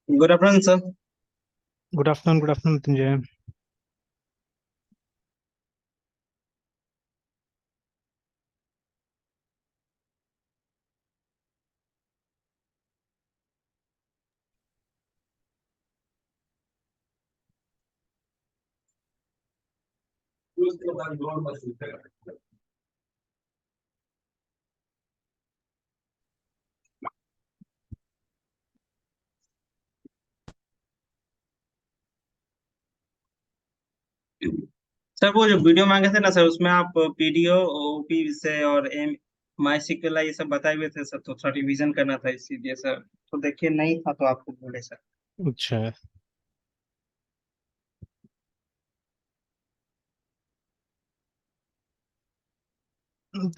Good afternoon sir. Good afternoon, good afternoon Mrityunjay. Sir वो जो video मांगे थे ना सर, उसमें आप पीडीओ ओपी से और एम माई सिक्वल ये सब बताए हुए थे सर, तो थोड़ा रिवीजन करना था इसीलिए सर। तो देखिए नहीं था तो आपको बोले सर। अच्छा,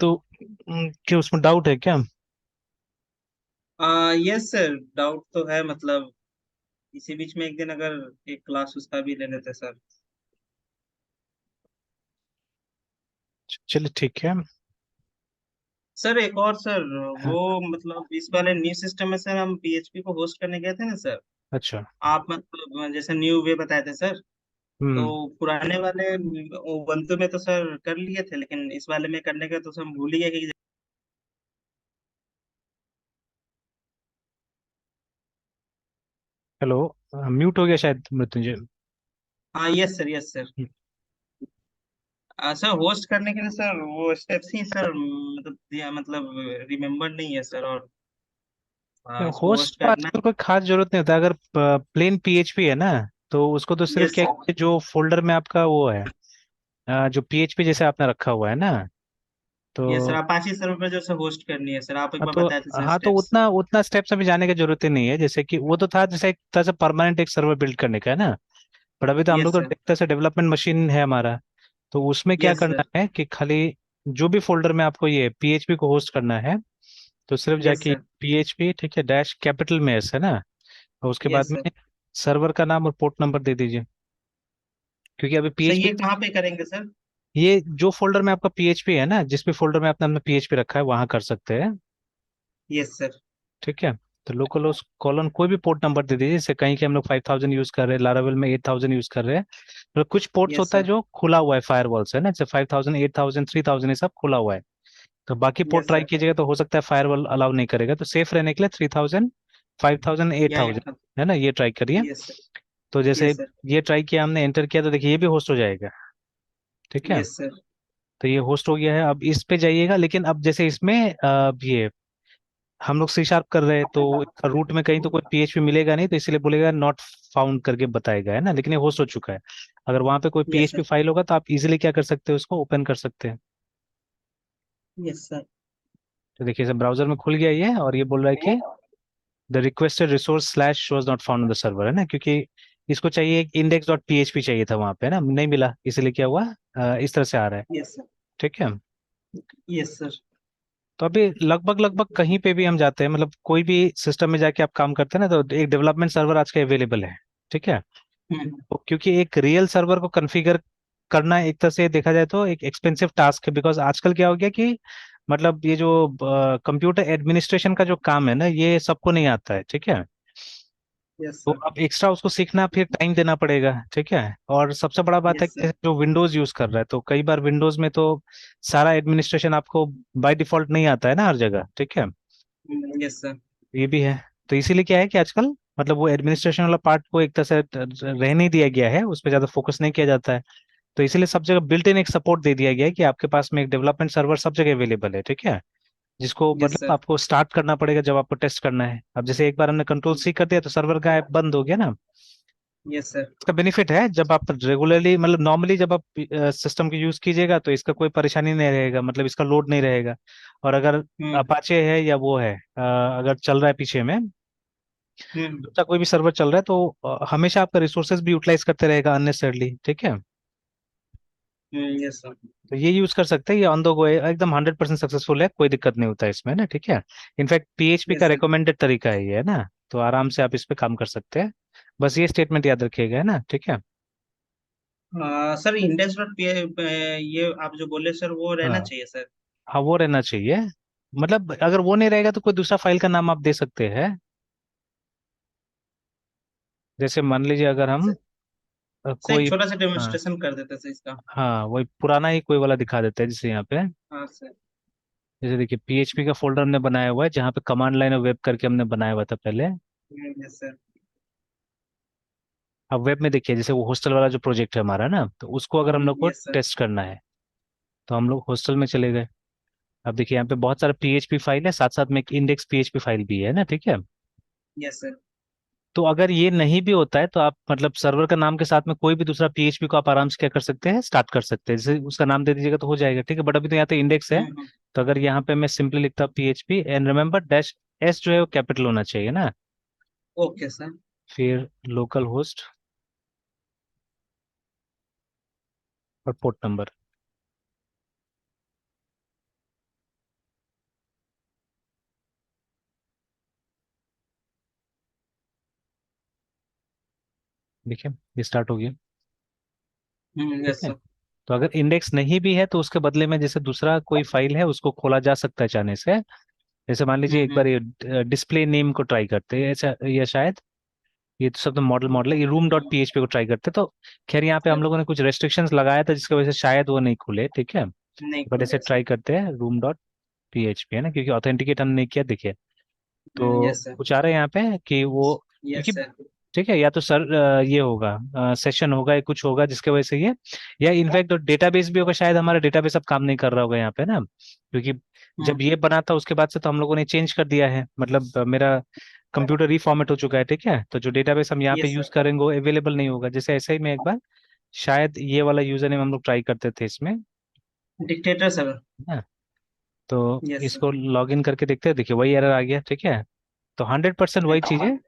तो क्या उसमें डाउट है क्या? यस सर, डाउट तो है मतलब। इसी बीच में एक दिन अगर एक क्लास उसका भी ले लेते सर। चलिए ठीक है। सर एक और सर, हाँ, वो मतलब इस वाले न्यू सिस्टम में सर हम पीएचपी को होस्ट करने गए थे ना सर। अच्छा। आप मतलब जैसे न्यू वे बताए थे सर। तो हम्म। पुराने वाले ubuntu में तो सर कर लिए थे, लेकिन इस वाले में करने का तो सर हम भूल ही गए कि। हेलो। म्यूट हो गया शायद मृत्युंजय। हाँ yes sir, yes sir. Sir host करने के लिए सर वो स्टेप्स ही सर मतलब मतलब रिमेम्बर नहीं है सर। और इसको होस्ट होस्ट को करना आजकल कोई खास जरूरत नहीं होता। अगर प्लेन पीएचपी है ना, तो उसको तो है। सिर्फ यस क्या सर, है, जो फोल्डर में आपका वो है, जो पीएचपी जैसे आपने रखा हुआ है ना, यस सर। तो अपाची सर्वर पे जो सर होस्ट करनी है सर, आप एक हाँ बार तो बताए थे सर हाँ तो स्टेप्स। उतना उतना स्टेप्स अभी जाने की जरूरत ही नहीं है। जैसे कि वो तो था, जैसे एक तरह से परमानेंट एक सर्वर बिल्ड करने का है ना। बट अभी तो हम लोग यस तो सर, एक तरह से डेवलपमेंट मशीन है हमारा। तो उसमें क्या यस करना सर, है कि खाली जो भी फोल्डर में आपको ये पीएचपी को होस्ट करना है, तो सिर्फ यस जाके सर, पीएचपी, ठीक है, डैश कैपिटल में एस है ना, और उसके बाद यस में सर। सर्वर का नाम और पोर्ट नंबर दे दीजिए। क्योंकि अभी सर पीएचपी, ये कहाँ पे करेंगे सर? ये जो फोल्डर में आपका पीएचपी है ना, जिस भी फोल्डर में आपने अपना पीएचपी रखा है वहां कर सकते हैं। यस सर, ठीक है। तो लोकल होस्ट कॉलन कोई भी पोर्ट नंबर दे दीजिए। जैसे कहीं के हम लोग 5000 यूज कर रहे हैं, लारावेल में 8000 यूज कर रहे हैं। तो कुछ पोर्ट्स यस होता है सर, जो खुला हुआ है, फायरवॉल से ना, जैसे 5000, 8000, 3000 ये सब खुला हुआ है। तो बाकी पोर्ट यस ट्राई सर। कीजिएगा, तो हो सकता है फायरवॉल अलाउ नहीं करेगा। तो सेफ रहने के लिए 3000, 5000, या 8000 8। है ना, ये ट्राई करिए। यस सर, तो जैसे यस सर, ये ट्राई किया हमने, एंटर किया, तो देखिए ये भी होस्ट हो जाएगा। ठीक है। यस सर, तो ये होस्ट हो गया है। अब इस पे जाइएगा, लेकिन अब जैसे इसमें ये हम लोग सी शार्प कर रहे हैं, तो रूट में कहीं तो कोई पीएचपी मिलेगा नहीं, तो इसलिए बोलेगा नॉट फाउंड करके बताएगा, है ना। लेकिन ये होस्ट हो चुका है। अगर वहां पे कोई यस पीएचपी सर, फाइल होगा, तो आप इजीली क्या कर सकते हो, उसको ओपन कर सकते हैं। Yes sir. तो देखिए सब ब्राउजर में खुल गया ये, और ये बोल रहा है कि the requested resource slash shows not found on the server, है ना, क्योंकि इसको चाहिए एक इंडेक्स डॉट पीएचपी चाहिए था वहां पे, है ना, नहीं मिला, इसलिए क्या हुआ, इस तरह से आ रहा है। यस सर, ठीक है। Yes sir. तो अभी लगभग लगभग कहीं पे भी हम जाते हैं, मतलब कोई भी सिस्टम में जाके आप काम करते हैं ना, तो एक डेवलपमेंट सर्वर आज के अवेलेबल है। ठीक है। हम्म। तो क्योंकि एक रियल सर्वर को कॉन्फ़िगर करना एक तरह से देखा जाए तो एक एक्सपेंसिव टास्क है, बिकॉज आजकल क्या हो गया कि मतलब ये जो कंप्यूटर एडमिनिस्ट्रेशन का जो काम है ना, ये सबको नहीं आता है। ठीक है। यस तो सर। अब एक्स्ट्रा उसको सीखना, फिर टाइम देना पड़ेगा। ठीक है। और सबसे बड़ा बात है यस कि सर। जो विंडोज यूज कर रहा है, तो कई बार विंडोज में तो सारा एडमिनिस्ट्रेशन आपको बाय डिफॉल्ट नहीं आता है ना हर जगह। ठीक है। Yes sir. ये भी है। तो इसीलिए क्या है कि आजकल मतलब वो एडमिनिस्ट्रेशन वाला पार्ट को एक तरह से रहने दिया गया है, उस पर ज्यादा फोकस नहीं किया जाता है। तो इसीलिए सब जगह बिल्ट इन एक सपोर्ट दे दिया गया है कि आपके पास में एक डेवलपमेंट सर्वर सब जगह अवेलेबल है। ठीक है। जिसको यस मतलब सर। आपको स्टार्ट करना पड़ेगा जब आपको टेस्ट करना है। अब जैसे एक बार हमने कंट्रोल सी कर दिया तो सर्वर का ऐप बंद हो गया ना। Yes sir. इसका बेनिफिट है, जब आप रेगुलरली मतलब नॉर्मली जब आप सिस्टम को यूज कीजिएगा तो इसका कोई परेशानी नहीं रहेगा, मतलब इसका लोड नहीं रहेगा। और अगर हम्म। अपाचे है या वो है अगर चल रहा है पीछे में, हम्म। दूसरा कोई भी सर्वर चल रहा है, तो हमेशा आपका रिसोर्सेज भी यूटिलाइज करते रहेगा अननेसेसरली। ठीक है। Yes sir. तो ये यूज कर सकते हैं, ये ऑन द गो एकदम 100% सक्सेसफुल है, कोई दिक्कत नहीं होता है इसमें ना। ठीक है। इनफैक्ट पीएचपी का यस सर। रिकमेंडेड तरीका है ये, है ना। तो आराम से आप इस पे काम कर सकते हैं। बस ये स्टेटमेंट याद रखिएगा, है ना। ठीक है। सर इंडेक्स डॉट पी, ये आप जो बोले सर वो रहना हाँ चाहिए सर। हाँ, वो रहना चाहिए। मतलब अगर वो नहीं रहेगा तो कोई दूसरा फाइल का नाम आप दे सकते हैं। जैसे मान लीजिए अगर हम सर, सर एक कोई, छोटा सा हाँ डेमोन्स्ट्रेशन कर देते सर इसका। हाँ, वही पुराना ही कोई वाला दिखा देते हैं जैसे यहाँ पे। हाँ सर। जैसे देखिए पीएचपी का फोल्डर हमने बनाया हुआ है जहाँ पे कमांड लाइन और वेब करके हमने बनाया हुआ था पहले। Yes sir. अब वेब में देखिए जैसे वो हॉस्टल वाला जो प्रोजेक्ट है हमारा ना, तो उसको अगर हम लोग को यस सर। टेस्ट करना है तो हम लोग हॉस्टल में चले गए। अब देखिए यहाँ पे बहुत सारा पीएचपी फाइल है, साथ साथ में एक इंडेक्स पीएचपी फाइल भी है ना। ठीक है। Yes sir. तो अगर ये नहीं भी होता है तो आप मतलब सर्वर का नाम के साथ में कोई भी दूसरा पीएचपी को आप आराम से क्या कर सकते हैं, स्टार्ट कर सकते हैं, जैसे उसका नाम दे दीजिएगा तो हो जाएगा। ठीक है। बट अभी तो यहाँ पे इंडेक्स है। हम्म। तो अगर यहाँ पे मैं सिंपली लिखता हूँ PHP and remember dash S जो है वो कैपिटल होना चाहिए ना। Okay sir. फिर लोकल होस्ट और पोर्ट नंबर। देखिए ये स्टार्ट हो गया। ठीक यस है। सर। तो अगर इंडेक्स नहीं भी है तो उसके बदले में जैसे दूसरा कोई फाइल है उसको खोला जा सकता है चाहने से। जैसे मान लीजिए एक बार हम्म। ये डिस्प्ले नेम को ट्राई करते हैं ऐसा, या शायद ये तो सब तो मॉडल मॉडल है, ये रूम डॉट पीएचपी को ट्राई करते हैं। तो खैर यहाँ पे हम सर लोगों ने कुछ रेस्ट्रिक्शंस लगाया था जिसकी वजह से शायद वो नहीं खुले। ठीक है। नहीं बट ऐसे खुले सर। ट्राई करते हैं रूम डॉट पीएचपी, है ना, क्योंकि ऑथेंटिकेट हमने नहीं किया। देखिए तो यस सर। कुछ आ रहा है यहाँ पे कि वो, क्योंकि यस सर। ठीक है, या तो सर ये होगा सेशन होगा या कुछ होगा जिसके वजह से ये, या इनफैक्ट डेटाबेस भी होगा, शायद हमारा डेटाबेस अब काम नहीं कर रहा होगा यहाँ पे ना। क्योंकि जब ये बना था उसके बाद से तो हम लोगों ने चेंज कर दिया है, मतलब मेरा कंप्यूटर रीफॉर्मेट हो चुका है। ठीक है। तो जो डेटाबेस हम यहाँ पे यस यूज सर। करेंगे वो अवेलेबल नहीं होगा। जैसे ऐसे ही मैं एक बार शायद ये वाला यूजर नेम हम लोग ट्राई करते थे इसमें, डिक्टेटर सर। है ना। तो यस सर। इसको लॉग इन करके देखते हैं, देखिए वही एरर आ गया। ठीक है। तो 100% वही चीज है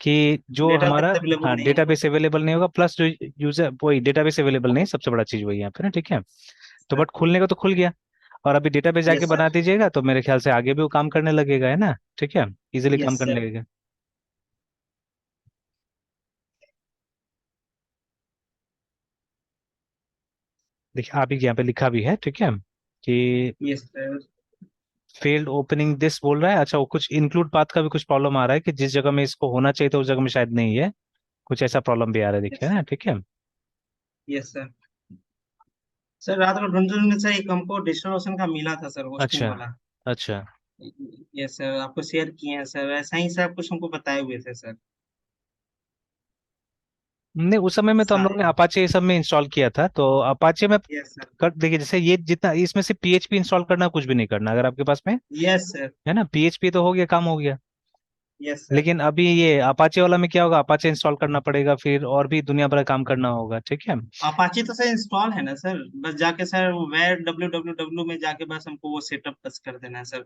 कि जो डेटा हमारा, बेस अवेलेबल हाँ, नहीं है। डेटाबेस अवेलेबल नहीं होगा, प्लस जो यूजर वही डेटाबेस अवेलेबल नहीं, सबसे बड़ा चीज वही यहाँ पे ना। ठीक है। तो सर। बट खुलने का तो खुल गया। और अभी डेटाबेस जाके यस बना सर। दीजिएगा तो मेरे ख्याल से आगे भी वो काम करने लगेगा, है ना। ठीक है। इजीली काम यस करने सर। लगेगा। देखिए आप ही यहाँ पे लिखा भी है। ठीक है। कि yes sir. Failed opening this बोल रहा है। अच्छा, वो कुछ इंक्लूड पाथ का भी कुछ प्रॉब्लम आ रहा है कि जिस जगह में इसको होना चाहिए था उस जगह में शायद नहीं है। कुछ ऐसा प्रॉब्लम भी आ रहा है, देखिए यस ना। ठीक है। Yes sir. सर रात को ढूंढ ढूंढ से एक हमको डिस्ट्रीब्यूशन का मिला था सर, होस्टिंग अच्छा वाला। अच्छा। यस सर, आपको शेयर किए हैं सर, ऐसा ही सर कुछ हमको बताए हुए थे सर। नहीं, उस समय में तो हम लोग ने शायद। अपाचे ये सब में इंस्टॉल किया था, तो अपाचे में यस सर। कर देखिए, जैसे ये जितना इसमें से पीएचपी इंस्टॉल करना, कुछ भी नहीं करना अगर आपके पास में, यस सर। है ना। पीएचपी तो हो गया, काम हो गया। Yes sir. लेकिन अभी ये अपाचे वाला में क्या होगा, अपाचे इंस्टॉल करना पड़ेगा, फिर और भी दुनिया भर का काम करना होगा। ठीक है। अपाची तो सर इंस्टॉल है ना सर, बस जाके सर वेर www में जाके बस हमको वो सेटअप बस कर देना है सर।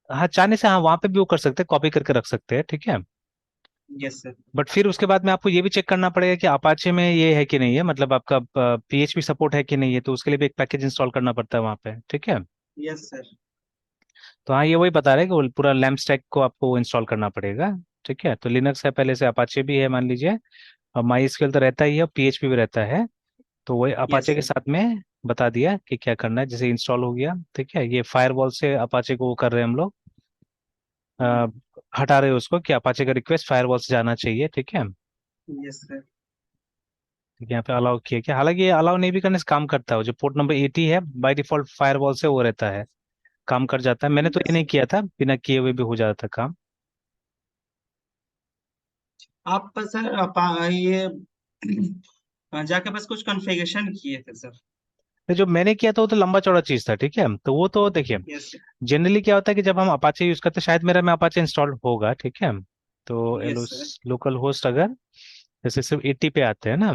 हाँ, चाहने से हाँ वहां पे भी वो कर सकते हैं, कॉपी करके रख सकते हैं। ठीक है। Yes sir. बट फिर उसके बाद में आपको ये भी चेक करना पड़ेगा कि अपाचे में ये है कि नहीं है, मतलब आपका पीएचपी सपोर्ट है कि नहीं है, तो उसके लिए भी एक पैकेज इंस्टॉल करना पड़ता है वहाँ पे, ठीक है। Yes sir. तो हाँ, ये वही बता रहे हैं कि वो पूरा लैम्प स्टैक को आपको इंस्टॉल करना पड़ेगा, ठीक है। तो लिनक्स है पहले से, अपाचे भी है मान लीजिए, और माई एसक्यूएल तो रहता ही है, और पीएचपी भी रहता है। तो वही यस अपाचे के सर। साथ में बता दिया कि क्या करना है, जैसे इंस्टॉल हो गया, ठीक है। ये फायरवॉल से अपाचे को वो कर रहे हैं हम लोग, अ, हटा रहे हैं उसको, कि अपाचे का रिक्वेस्ट फायरवॉल से जाना चाहिए, ठीक है। Yes sir. ठीक है, यहाँ पे अलाउ किया क्या, हालांकि ये अलाउ नहीं भी करने से काम करता है, वो जो पोर्ट नंबर 80 है बाय डिफॉल्ट फायरवॉल से वो रहता है, काम कर जाता है। मैंने तो ये यस। नहीं किया था, बिना किए हुए भी हो जाता था काम। आप सर ये जाके बस कुछ कॉन्फ़िगरेशन किए थे सर? तो जो मैंने किया था वो तो लंबा चौड़ा चीज था, ठीक है। तो वो तो देखिए, यस। जनरली क्या होता है कि जब हम अपाचे यूज करते हैं, शायद मेरा में अपाचे इंस्टॉल होगा, ठीक है। तो yes hello sir. Local host अगर जैसे सिर्फ 80 पे आते हैं ना,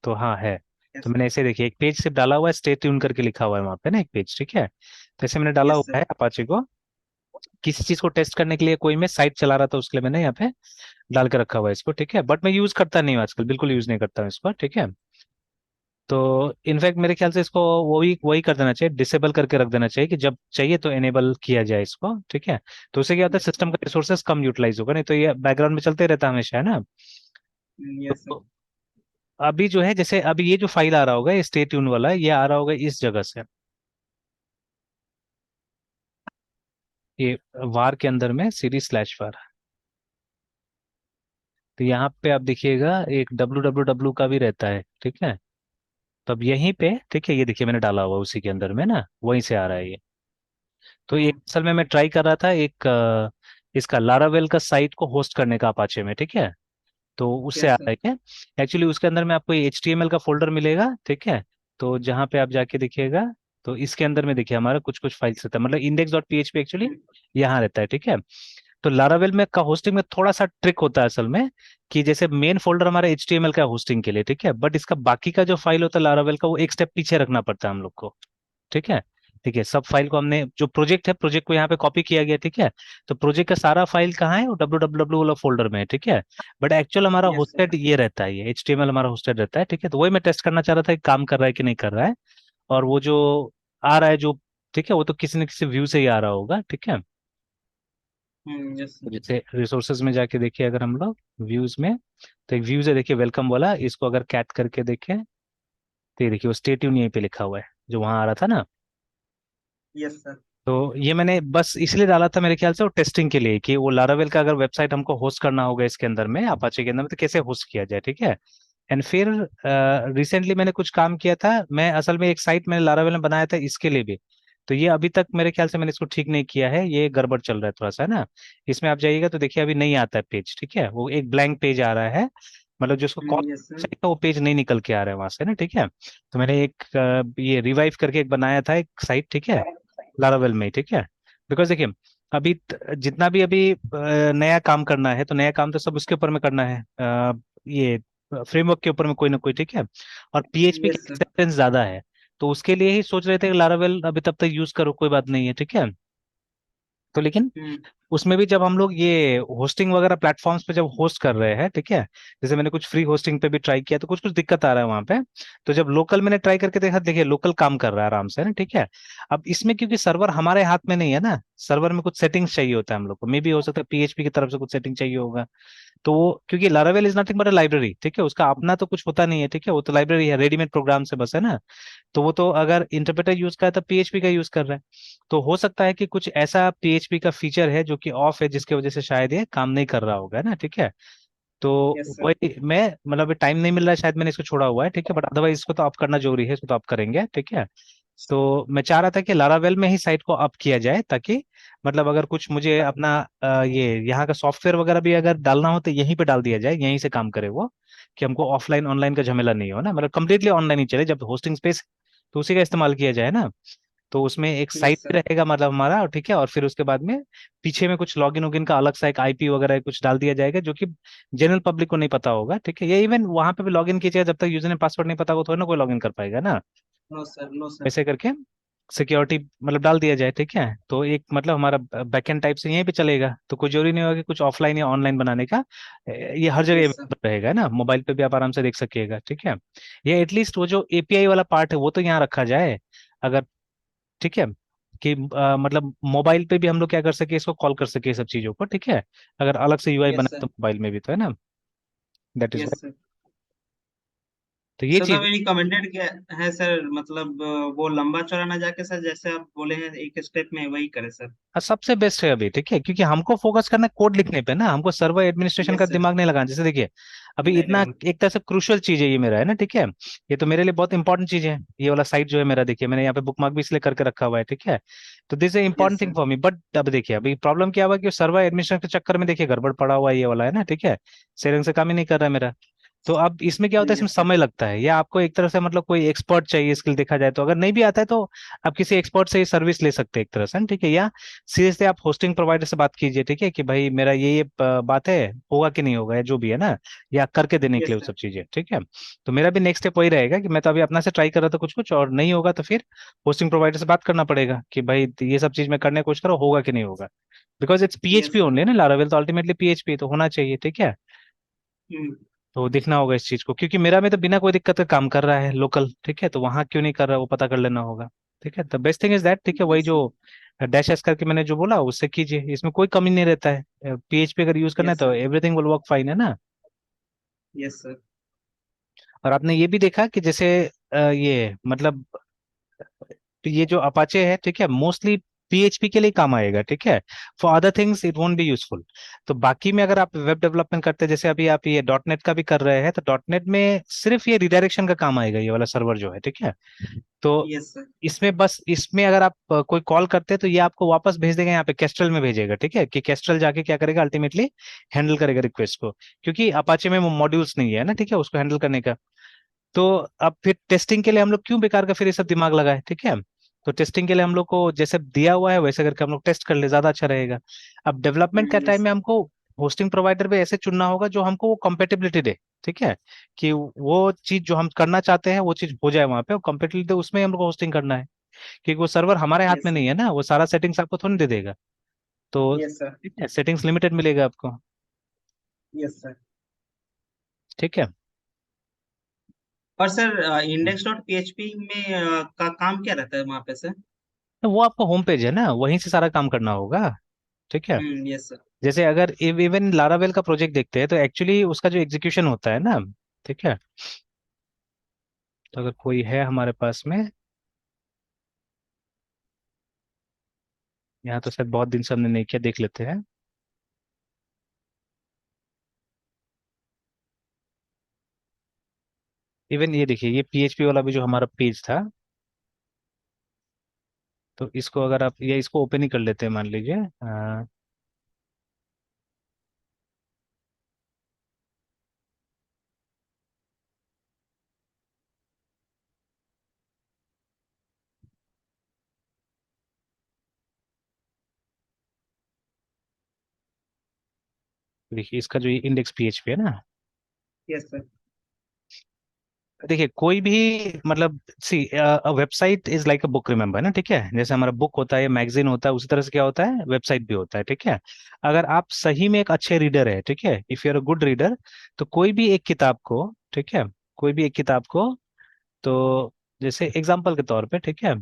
तो हाँ है। तो यस। मैंने ऐसे देखिए, एक पेज सिर्फ डाला हुआ है, स्टे ट्यून करके लिखा हुआ है वहाँ पे ना एक पेज, ठीक है। तो ऐसे मैंने डाला यस हुआ सर। है अपाचे को, किसी चीज को टेस्ट करने के लिए, कोई मैं साइट चला रहा था उसके लिए मैंने यहाँ पे डाल के रखा हुआ है इसको, ठीक है। बट मैं यूज करता नहीं हूँ आजकल, बिल्कुल यूज नहीं करता हूँ इसको, ठीक है। तो इनफैक्ट मेरे ख्याल से इसको वही वही कर देना चाहिए, डिसेबल करके रख देना चाहिए, कि जब चाहिए तो एनेबल किया जाए इसको, ठीक है। तो उससे क्या होता है, यस सिस्टम सर। का रिसोर्सेज कम यूटिलाइज होगा, नहीं तो ये बैकग्राउंड में चलते रहता है हमेशा, है ना। Yes sir. तो अभी जो है, जैसे अभी ये जो फाइल आ रहा होगा, ये स्टे ट्यून वाला, ये आ रहा होगा इस जगह से, ये वार के अंदर में cd/var। तो यहाँ पे आप देखिएगा एक www का भी रहता है, ठीक है। तो अब यहीं पे, ठीक है, ये देखिए मैंने डाला हुआ उसी के अंदर में ना, वहीं से आ रहा है ये। तो एक असल में मैं ट्राई कर रहा था एक इसका लारावेल का साइट को होस्ट करने का अपाचे में, ठीक है। तो उससे आ यस रहा सर। है क्या, एक्चुअली उसके अंदर में आपको ये HTML का फोल्डर मिलेगा, ठीक है। तो जहाँ पे आप जाके देखिएगा, तो इसके अंदर में देखिए हमारा कुछ कुछ फाइल्स रहता है, मतलब index.php एक्चुअली यहाँ रहता है, ठीक है। तो लारावेल में का होस्टिंग में थोड़ा सा ट्रिक होता है असल में, कि जैसे मेन फोल्डर हमारा HTML का होस्टिंग के लिए, ठीक है, बट इसका बाकी का जो फाइल होता है लारावेल का, वो एक स्टेप पीछे रखना पड़ता है हम लोग को, ठीक है। ठीक है, सब फाइल को हमने, जो प्रोजेक्ट है, प्रोजेक्ट को यहाँ पे कॉपी किया गया, ठीक है। तो प्रोजेक्ट का सारा फाइल कहाँ है, वो www वाला फोल्डर में है, ठीक है। बट एक्चुअल हमारा यस सर। होस्टेड ये रहता है, ये HTML हमारा होस्टेड रहता है, ठीक है। तो वही मैं टेस्ट करना चाह रहा था कि काम कर रहा है कि नहीं कर रहा है। और वो जो आ रहा है जो, ठीक है, वो तो किसी न किसी व्यू से ही आ रहा होगा, ठीक है। यस तो सर। जैसे रिसोर्सेज में जाके देखिए अगर हम लोग व्यूज में, तो एक व्यूज है देखिए वेलकम वाला, इसको अगर कैट करके देखें, तो ये देखिए वो स्टे ट्यून यहीं पे लिखा हुआ है जो वहां आ रहा था ना। Yes sir. तो ये मैंने बस इसलिए डाला था मेरे ख्याल से, वो टेस्टिंग के लिए, कि वो लारावेल का अगर वेबसाइट हमको होस्ट करना होगा इसके अंदर में, अपाचे के अंदर में, तो कैसे होस्ट किया जाए, ठीक है। एंड फिर रिसेंटली मैंने कुछ काम किया था, मैं असल में एक साइट मैंने लारावेल में बनाया था इसके लिए भी। तो ये अभी तक मेरे ख्याल से मैंने इसको ठीक नहीं किया है, ये गड़बड़ चल रहा है थोड़ा सा, है ना। इसमें आप जाइएगा तो देखिए अभी नहीं आता है पेज, ठीक है, वो एक ब्लैंक पेज आ रहा है, मतलब जो उसको कॉल यस सर। चाहिए था वो पेज नहीं निकल के आ रहा है वहां से ना, ठीक है। तो मैंने एक ये रिवाइव करके एक बनाया था एक साइट, ठीक है, लारावेल में, ठीक है। बिकॉज देखिए, अभी जितना भी अभी नया काम करना है, तो नया काम तो सब उसके ऊपर में करना है, ये फ्रेमवर्क के ऊपर में कोई ना कोई, ठीक है। और पीएचपी की यस सर। एक्सेप्टेंस ज्यादा है, तो उसके लिए ही सोच रहे थे कि लारावेल अभी तब तक यूज करो, कोई बात नहीं है, ठीक है। तो लेकिन उसमें भी जब हम लोग ये होस्टिंग वगैरह प्लेटफॉर्म्स पे जब होस्ट कर रहे हैं, ठीक है, जैसे मैंने कुछ फ्री होस्टिंग पे भी ट्राई किया, तो कुछ कुछ दिक्कत आ रहा है वहां पे। तो जब लोकल मैंने ट्राई करके देखा, देखिए लोकल काम कर रहा है आराम से ना, ठीक है। अब इसमें क्योंकि सर्वर हमारे हाथ में नहीं है ना, सर्वर में कुछ सेटिंग्स चाहिए होता है हम लोग को, मे भी हो सकता है पीएचपी की तरफ से कुछ सेटिंग चाहिए होगा। तो वो क्योंकि Laravel is nothing but a library, ठीक है, उसका अपना तो कुछ होता नहीं है, ठीक है, वो तो लाइब्रेरी है, रेडीमेड प्रोग्राम से बस, है ना। तो वो तो अगर इंटरप्रेटर यूज कर रहा है तो पीएचपी का यूज कर रहा है। तो हो सकता है कि कुछ ऐसा पीएचपी का फीचर है जो कि ऑफ है, जिसकी वजह से शायद ये काम नहीं कर रहा होगा, है ना, ठीक है। तो यस सर। वही मैं, मतलब टाइम नहीं मिल रहा है शायद, मैंने इसको छोड़ा हुआ है, ठीक है, बट अदरवाइज इसको तो अप करना जरूरी है, इसको तो अप करेंगे, ठीक है। तो मैं चाह रहा था कि लारावेल में ही साइट को अप किया जाए, ताकि मतलब अगर कुछ मुझे अपना ये यहाँ का सॉफ्टवेयर वगैरह भी अगर डालना हो तो यहीं पे डाल दिया जाए, यहीं से काम करे वो, कि हमको ऑफलाइन ऑनलाइन का झमेला नहीं हो ना, मतलब कंप्लीटली ऑनलाइन ही चले, जब होस्टिंग स्पेस तो उसी का इस्तेमाल किया जाए ना। तो उसमें एक साइट यस भी सर। रहेगा मतलब हमारा, और ठीक है, और फिर उसके बाद में पीछे में कुछ लॉगिन वोगिन का अलग सा एक आईपी वगैरह कुछ डाल दिया जाएगा, जो कि जनरल पब्लिक को नहीं पता होगा, ठीक है। ये इवन वहां पे भी लॉगिन कीजिएगा, जब तक यूजर ने पासवर्ड नहीं पता होगा, थोड़ी ना कोई लॉगिन कर पाएगा ना, नो सर। No sir. ऐसे करके सिक्योरिटी मतलब डाल दिया जाए, ठीक है, तो एक मतलब हमारा बैकएंड टाइप से यहीं पे चलेगा, तो कोई जरूरी नहीं होगा कि कुछ ऑफलाइन या ऑनलाइन बनाने का। ये हर जगह यस सर। available रहेगा, है ना, मोबाइल पे भी आप आराम से देख सकिएगा, ठीक है। ये एटलीस्ट वो जो एपीआई वाला पार्ट है वो तो यहाँ रखा जाए, अगर, ठीक है, कि मतलब मोबाइल पे भी हम लोग क्या कर सके, इसको कॉल कर सके सब चीजों को, ठीक है, अगर अलग से यूआई यस बना सर। तो मोबाइल में भी तो, है ना, that is yes why. Sir. तो ये सर द चीज। रिकमेंडेड क्या है सर, मतलब वो लंबा चौड़ा ना जाके सर, जैसे आप बोले हैं एक स्टेप में वही करे सर। सबसे बेस्ट है अभी, ठीक है, क्योंकि हमको फोकस करना है कोड लिखने पे ना, हमको सर्वर एडमिनिस्ट्रेशन का यस सर। दिमाग नहीं लगाना। जैसे देखिए, अभी नहीं इतना लगाना। एक तरह से क्रूशियल चीज है ये मेरा, है ना, ठीक है, ये तो मेरे लिए बहुत इंपॉर्टेंट चीज है, ये वाला साइट जो है मेरा, देखिए मैंने यहाँ पे बुकमार्क भी इसलिए करके रखा हुआ है, ठीक है। तो this is yes important thing sir. For me, but अब देखिए अभी प्रॉब्लम क्या हुआ कि सर्वर एडमिनिस्ट्रेशन के चक्कर में देखिए गड़बड़ पड़ा हुआ है ये वाला, है ना, ठीक है, सेरंग से काम ही नहीं कर रहा है मेरा। तो अब इसमें क्या होता है, इसमें यस सर। समय लगता है, या आपको एक तरह से मतलब कोई एक्सपर्ट चाहिए स्किल देखा जाए तो, अगर नहीं भी आता है तो आप किसी एक्सपर्ट से सर्विस ले सकते हैं एक तरह से, ठीक है, या सीरियसली आप होस्टिंग प्रोवाइडर से बात कीजिए, ठीक है, कि भाई मेरा ये बात है, होगा कि नहीं होगा, या जो भी है ना, या करके देने के लिए यस वो सर। सब चीजें, ठीक है। तो मेरा भी नेक्स्ट स्टेप वही रहेगा कि मैं तो अभी अपना से ट्राई कर रहा था कुछ कुछ, और नहीं होगा तो फिर होस्टिंग प्रोवाइडर से बात करना पड़ेगा कि भाई ये सब चीज मैं करने की कोशिश करो, होगा कि नहीं होगा, because it's yes PHP sir. Only ना, लारावेल तो अल्टीमेटली पीएचपी तो होना चाहिए, ठीक है। हम्म। तो देखना होगा इस चीज को, क्योंकि मेरा में तो बिना कोई दिक्कत के काम कर रहा है लोकल, ठीक है, तो वहां क्यों नहीं कर रहा वो पता कर लेना होगा, ठीक है। The best thing is that, ठीक है, वही यस जो सर। डैश एस करके मैंने जो बोला उससे कीजिए, इसमें कोई कमी नहीं रहता है, पीएचपी अगर यूज करना है यस तो sir. Everything will work fine, है ना। Yes sir. और आपने ये भी देखा कि जैसे ये मतलब ये जो अपाचे है, ठीक है, मोस्टली पीएचपी के लिए काम आएगा, ठीक है, for other things it won't be useful. तो बाकी में अगर आप वेब डेवलपमेंट करते हैं, जैसे अभी आप ये डॉट नेट का भी कर रहे हैं, तो डॉट नेट में सिर्फ ये रिडायरेक्शन का काम आएगा, ये वाला सर्वर जो है, ठीक है। तो यस सर। इसमें बस, इसमें अगर आप कोई कॉल करते हैं तो ये आपको वापस भेज देगा यहाँ पे केस्ट्रल में भेजेगा, ठीक है, कि केस्ट्रल जाके क्या करेगा, अल्टीमेटली हैंडल करेगा रिक्वेस्ट को, क्योंकि अपाचे में वो मॉड्यूल्स नहीं है ना, ठीक है, उसको हैंडल करने का। तो अब फिर टेस्टिंग के लिए हम लोग क्यों बेकार का फिर ये सब दिमाग लगाए, ठीक है। तो टेस्टिंग के लिए हम लोग को जैसे दिया हुआ है वैसे करके हम लोग टेस्ट कर ले, ज्यादा अच्छा रहेगा। अब डेवलपमेंट का टाइम यस। में हमको होस्टिंग प्रोवाइडर भी ऐसे चुनना होगा जो हमको वो कंपेटेबिलिटी दे, ठीक है, कि वो चीज जो हम करना चाहते हैं वो चीज हो जाए वहां पे, और कंपेटेबिलिटी उसमें हमको होस्टिंग करना है, क्योंकि वो सर्वर हमारे हाथ में यस सर। नहीं है ना, वो सारा सेटिंग्स आपको थोड़ी दे देगा। तो यस सर। ठीक है, सेटिंग्स लिमिटेड मिलेगा आपको, यस सर। ठीक है। और सर इंडेक्स डॉट पीएचपी में का काम क्या रहता है वहाँ पे सर? तो वो आपका होम पेज है ना, वहीं से सारा काम करना होगा, ठीक है। Yes sir. जैसे अगर इवन लारावेल का प्रोजेक्ट देखते हैं तो एक्चुअली उसका जो एग्जीक्यूशन होता है ना, ठीक है, तो अगर कोई है हमारे पास में, यहाँ तो शायद बहुत दिन से हमने नहीं किया, देख लेते हैं। इवन ये देखिए, ये पीएचपी वाला भी जो हमारा पेज था, तो इसको अगर आप, या इसको ओपन ही कर लेते हैं, मान लीजिए देखिए इसका जो ये इंडेक्स पीएचपी है ना, यस सर। देखिए कोई भी मतलब, see website is like a book, remember ना, ठीक है, जैसे हमारा बुक होता है, मैगजीन होता है, उसी तरह से क्या होता है, वेबसाइट भी होता है, ठीक है। अगर आप सही में एक अच्छे रीडर है, ठीक है, if you are a good reader, तो कोई भी एक किताब को, ठीक है, कोई भी एक किताब को, तो जैसे एग्जाम्पल के तौर पे, ठीक है,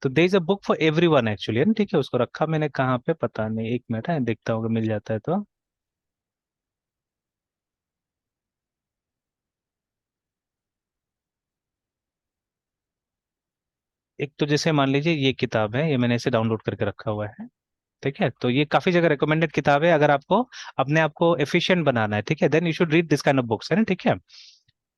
तो they is a book for everyone actually, है ना, ठीक है, उसको रखा मैंने कहाँ पे पता नहीं, एक मिनट है, देखता हूँ अगर मिल जाता है तो। एक तो जैसे मान लीजिए ये किताब है, ये मैंने इसे डाउनलोड करके रखा हुआ है, ठीक है, तो ये काफी जगह रिकमेंडेड किताब है, अगर आपको अपने आप को एफिशिएंट बनाना है, ठीक है, then you should read this kind of books, है ना, ठीक है।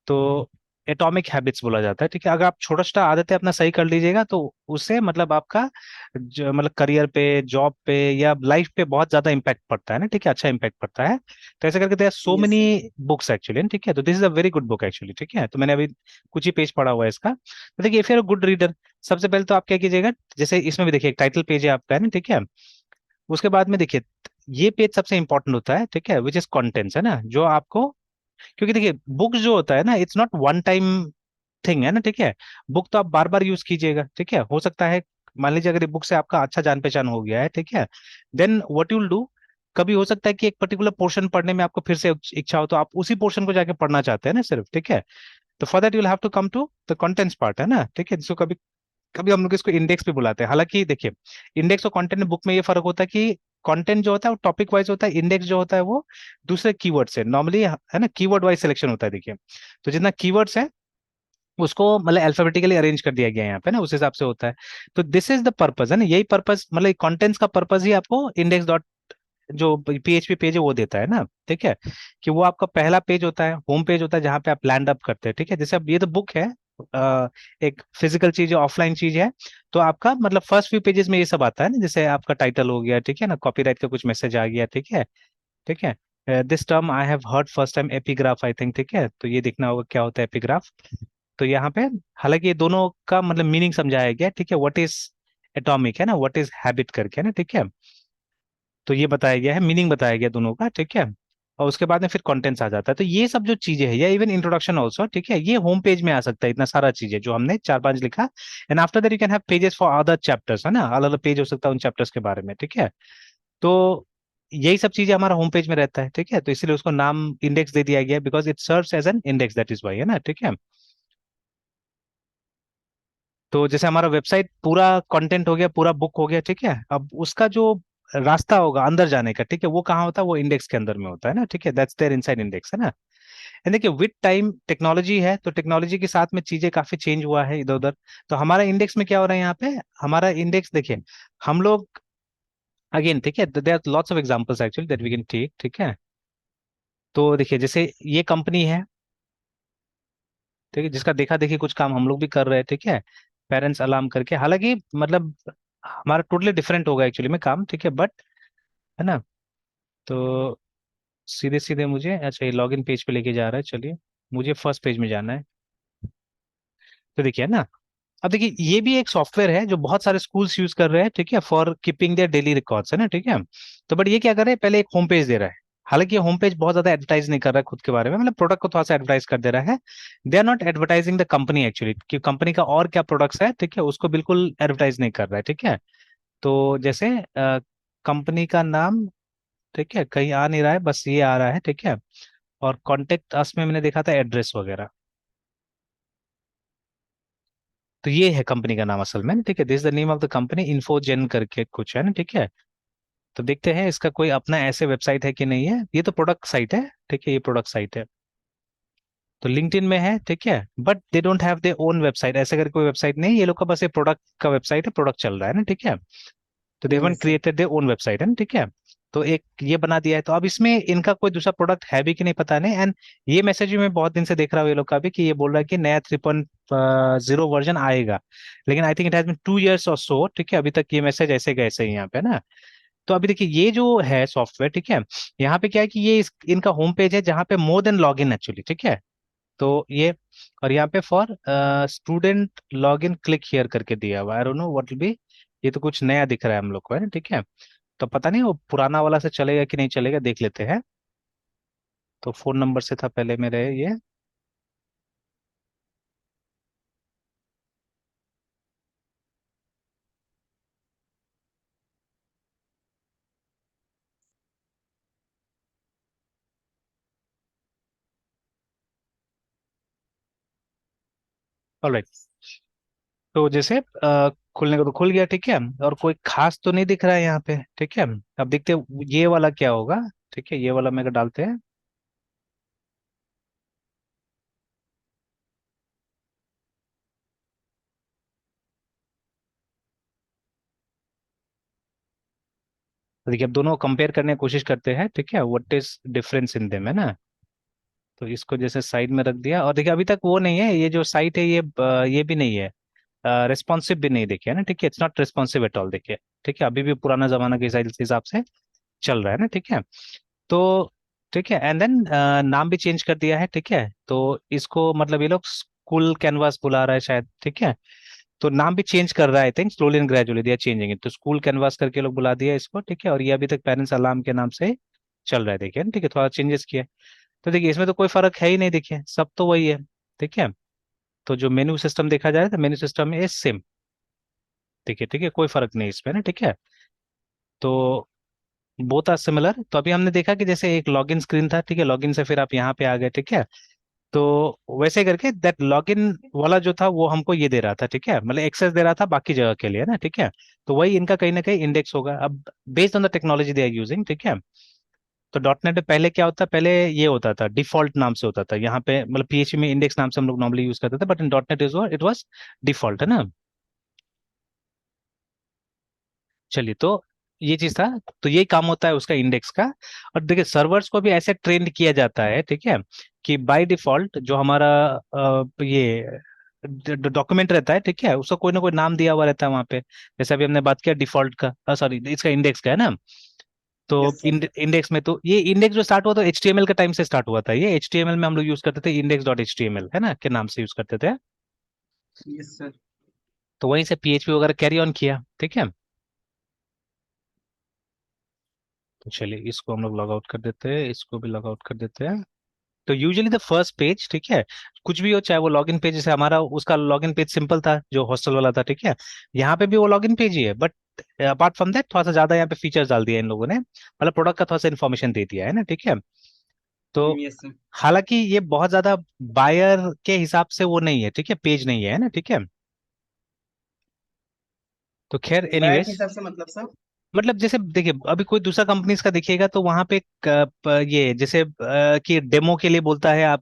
तो एटॉमिक हैबिट्स बोला जाता है, ठीक है, अगर आप छोटा छोटा आदतें अपना सही कर लीजिएगा तो उससे मतलब आपका मतलब करियर पे, जॉब पे, या लाइफ पे बहुत ज्यादा इम्पैक्ट पड़ता है ना, ठीक है, अच्छा इम्पैक्ट पड़ता है। तो ऐसे करके there so yes many sir. Books actually, ठीक है, तो this is a very good book actually, ठीक है, तो मैंने अभी कुछ ही पेज पढ़ा हुआ है इसका, तो देखिए if you are good reader, सबसे पहले तो आप क्या कीजिएगा, जैसे इसमें भी देखिए टाइटल पेज है आपका, है ना, ठीक है, उसके बाद में देखिए ये पेज सबसे इंपॉर्टेंट होता है, ठीक है, विच इज कंटेंट्स, है ना, जो आपको, क्योंकि देखिए बुक्स जो होता है ना, it's not one time thing है ना, ठीक है। बुक तो आप बार बार यूज कीजिएगा, ठीक है। हो सकता है मान लीजिए अगर ये बुक से आपका अच्छा जान पहचान हो गया है, ठीक है, देन व्हाट यूल डू, कभी हो सकता है कि एक पर्टिकुलर पोर्शन पढ़ने में आपको फिर से इच्छा हो, तो आप उसी पोर्शन को जाके पढ़ना चाहते हैं ना सिर्फ, ठीक है। तो for that you will have to come to the contents part, है ना, ठीक है, जिसको कभी कभी हम लोग इसको इंडेक्स भी बुलाते हैं। हालांकि देखिए, इंडेक्स और कंटेंट बुक में ये फर्क होता है कि कंटेंट जो होता है वो टॉपिक वाइज होता है, इंडेक्स जो होता है वो दूसरे कीवर्ड से नॉर्मली, है ना, कीवर्ड वाइज सिलेक्शन होता है, देखिए। तो जितना कीवर्ड्स है उसको मतलब अल्फाबेटिकली अरेंज कर दिया गया है यहाँ पे ना, उस हिसाब से होता है। तो दिस इज द पर्पज, है ना, यही पर्पज, मतलब कंटेंट्स का पर्पज ही आपको इंडेक्स डॉट जो पीएचपी पेज है वो देता है ना, ठीक है। कि वो आपका पहला पेज होता है, होम पेज होता है, जहाँ पे आप लैंड अप करते हैं, ठीक है। जैसे अब ये तो बुक है, एक फिजिकल चीज है, ऑफलाइन चीज है। तो आपका मतलब फर्स्ट फ्यू पेजेस में ये सब आता है ना, जैसे आपका टाइटल हो गया, ठीक है ना, कॉपीराइट का कुछ मैसेज आ गया, ठीक है, ठीक है। This term I have heard first time, epigraph I think, ठीक है। तो ये देखना होगा क्या होता है एपिग्राफ। तो यहाँ पे हालांकि ये दोनों का मतलब मीनिंग समझाया गया, ठीक है, व्हाट इज एटॉमिक, है ना, व्हाट इज हैबिट करके, है ना, ठीक है। तो ये बताया गया है, मीनिंग बताया गया दोनों का, ठीक है। और उसके बाद में फिर कंटेंट्स आ जाता है। तो ये सब जो चीजें है, या इवन इंट्रोडक्शन ऑल्सो, ठीक है, ये होम पेज में आ सकता है, इतना सारा चीजें जो हमने चार पांच लिखा। And after that you can have pages for other chapters, है ना, अलग अलग पेज हो सकता है उन चैप्टर्स के बारे में, ठीक है। तो यही सब चीजें हमारा होम पेज में रहता है, ठीक है। तो इसलिए उसको नाम इंडेक्स दे दिया गया, because it serves as an index, that is why, है ना, ठीक है। तो जैसे हमारा वेबसाइट पूरा कंटेंट हो गया, पूरा बुक हो गया, ठीक है। अब उसका जो रास्ता होगा अंदर जाने का, ठीक है, वो कहाँ होता है, वो इंडेक्स के अंदर में होता है ना, ठीक है, दैट्स देयर इनसाइड इंडेक्स, है ना। एंड देखिए विद टाइम टेक्नोलॉजी है, तो टेक्नोलॉजी के साथ में चीजें काफी चेंज हुआ है इधर उधर। तो हमारा इंडेक्स में क्या हो रहा है यहाँ पे, हमारा इंडेक्स देखिए, हम लोग अगेन, ठीक है, there are lots of examples actually that we can take, ठीक है। तो देखिए जैसे ये कंपनी है, ठीक है, जिसका देखा देखी कुछ काम हम लोग भी कर रहे हैं, ठीक है, पेरेंट्स अलार्म करके। हालांकि मतलब हमारा टोटली डिफरेंट होगा एक्चुअली में काम, ठीक है, बट, है ना। तो सीधे सीधे मुझे, अच्छा, ये लॉगिन पेज पे लेके जा रहा है, चलिए मुझे फर्स्ट पेज में जाना है। तो देखिए ना, अब देखिए ये भी एक सॉफ्टवेयर है जो बहुत सारे स्कूल्स यूज कर रहे हैं, ठीक है, for keeping their daily records, है ना, ठीक है। तो बट ये क्या कर रहे हैं, पहले एक होम पेज दे रहा है। हालांकि ये होम पेज बहुत ज्यादा एडवर्टाइज नहीं कर रहा है खुद के बारे में, मतलब प्रोडक्ट को थोड़ा सा एडवर्टाइज कर दे रहा है। They are not advertising the company actually, कि कंपनी का और क्या प्रोडक्ट्स है, ठीक है, उसको बिल्कुल एडवर्टाइज नहीं कर रहा है, ठीक है। तो जैसे कंपनी का नाम, ठीक है, कहीं आ नहीं रहा है, बस ये आ रहा है, ठीक है। और कॉन्टेक्ट अस में मैंने देखा था एड्रेस वगैरह। तो ये है कंपनी का नाम असल में, ठीक है, this the name of the company, Infogen करके कुछ है ना, ठीक है। तो देखते हैं इसका कोई अपना ऐसे वेबसाइट है कि नहीं है। ये तो प्रोडक्ट साइट है, ठीक है, ये प्रोडक्ट साइट है। तो लिंक्डइन में है, ठीक है, but they don't have their own website, ऐसे करके कोई वेबसाइट नहीं, ये लोग का बस ये प्रोडक्ट का वेबसाइट है, प्रोडक्ट चल रहा है ना, ठीक है। तो they haven't yes sir. Created their own website, है ना, ठीक है। तो एक ये बना दिया है, तो अब इसमें इनका कोई दूसरा प्रोडक्ट है भी कि नहीं पता नहीं। एंड ये मैसेज भी मैं बहुत दिन से देख रहा हूँ ये लोग का भी, कि ये बोल रहा है कि नया 3.0 वर्जन आएगा। लेकिन I think it has been 2 years और सो, ठीक है, अभी तक ये मैसेज ऐसे कैसे ही यहाँ पे ना। तो अभी देखिए ये जो है सॉफ्टवेयर, ठीक है, यहाँ पे क्या है कि ये इनका होम पेज है, जहाँ पे more than log in actually, ठीक है। तो ये, और यहाँ पे for student log in click here करके दिया हुआ, I don't know what will be. ये तो कुछ नया दिख रहा है हम लोग को, है ना, ठीक है। तो पता नहीं वो पुराना वाला से चलेगा कि नहीं चलेगा, देख लेते हैं। तो फोन नंबर से था पहले मेरे ये। ऑलराइट। तो जैसे खुलने को तो खुल गया, ठीक है, और कोई खास तो नहीं दिख रहा है यहाँ पे, ठीक है। अब देखते हैं ये वाला क्या होगा, ठीक है, ये वाला मेरे डालते हैं। तो देखिए अब दोनों कंपेयर करने की कोशिश करते हैं, ठीक है, what is difference in them, है ना। तो इसको जैसे साइड में रख दिया, और देखिए अभी तक वो नहीं है, ये जो साइट है ये ये भी नहीं है, रिस्पॉन्सिव भी नहीं, देखिए ना, ठीक है, it's not responsive at all, देखिए, ठीक है, अभी भी पुराना जमाना के हिसाब से चल रहा है ना, ठीक है। तो ठीक है, एंड देन नाम भी चेंज कर दिया है, ठीक है। तो इसको मतलब ये लोग स्कूल कैनवास बुला रहा है शायद, ठीक है। तो नाम भी चेंज कर रहा है, I think slowly and gradually they are changing it, तो स्कूल कैनवास करके लोग बुला दिया इसको, ठीक है। और ये अभी तक पेरेंट्स अलार्म के नाम से चल रहा है, देखिए ना, ठीक है, थोड़ा चेंजेस किया। तो देखिए इसमें तो कोई फर्क है ही नहीं, देखिए सब तो वही है, ठीक है। तो जो मेन्यू सिस्टम देखा जाए तो मेन्यू सिस्टम में सेम। ठीक है, ठीक है, कोई फर्क नहीं इसमें ना, ठीक है। तो बोथ आर सिमिलर। तो अभी हमने देखा कि जैसे एक लॉगिन स्क्रीन था, ठीक है, लॉगिन से फिर आप यहाँ पे आ गए, ठीक है। तो वैसे करके दैट लॉगिन वाला जो था वो हमको ये दे रहा था, ठीक है, मतलब एक्सेस दे रहा था बाकी जगह के लिए ना, ठीक है। तो वही इनका कहीं ना कहीं इंडेक्स होगा अब, based on the technology they are using, ठीक है। तो डॉट नेट में पहले क्या होता, पहले ये होता था डिफॉल्ट नाम से होता था यहाँ पे, मतलब पीएचपी में इंडेक्स नाम से हम लोग नॉर्मली यूज करते थे, but in dot net it was default, है ना। चलिए, तो ये चीज था। तो यही काम होता है उसका इंडेक्स का। और देखिए सर्वर्स को भी ऐसे ट्रेंड किया जाता है, ठीक है, कि बाय डिफॉल्ट जो हमारा ये डॉक्यूमेंट रहता है, ठीक है, उसका कोई ना कोई नाम दिया हुआ रहता है वहां पे। जैसे अभी हमने बात किया डिफॉल्ट का, सॉरी इसका इंडेक्स का, है ना। तो यस सर। इंडेक्स में तो ये इंडेक्स जो स्टार्ट हुआ था एचटीएमएल के टाइम से स्टार्ट हुआ था, ये एचटीएमएल में हम लोग यूज करते थे इंडेक्स डॉट एचटीएमएल, है ना, के नाम से यूज करते थे। Yes sir. तो वहीं से पीएचपी वगैरह कैरी ऑन किया, ठीक है। तो चलिए इसको हम लोग लॉग आउट कर देते हैं, इसको भी लॉग आउट कर देते हैं। तो यूजुअली द फर्स्ट पेज, ठीक है, कुछ भी हो, चाहे वो लॉगिन पेज, जैसे हमारा उसका लॉगिन पेज सिंपल था जो हॉस्टल वाला था, ठीक है। यहाँ पे भी वो लॉगिन पेज ही है, बट अपार्ट फ्रॉम दैट थोड़ा सा ज्यादा यहाँ पे फीचर्स डाल दिया इन लोगों ने, मतलब प्रोडक्ट का थोड़ा सा इन्फॉर्मेशन दे दिया है ना, ठीक है। तो यस सर। हालांकि ये बहुत ज्यादा बायर के हिसाब से वो नहीं है, ठीक है, पेज नहीं है ना, ठीक है। तो खैर बैग के एनीवेज, हिसाब से मतलब सर। मतलब जैसे देखिए अभी कोई दूसरा कंपनीज का देखिएगा तो वहां पे ये जैसे कि डेमो के लिए बोलता है आप,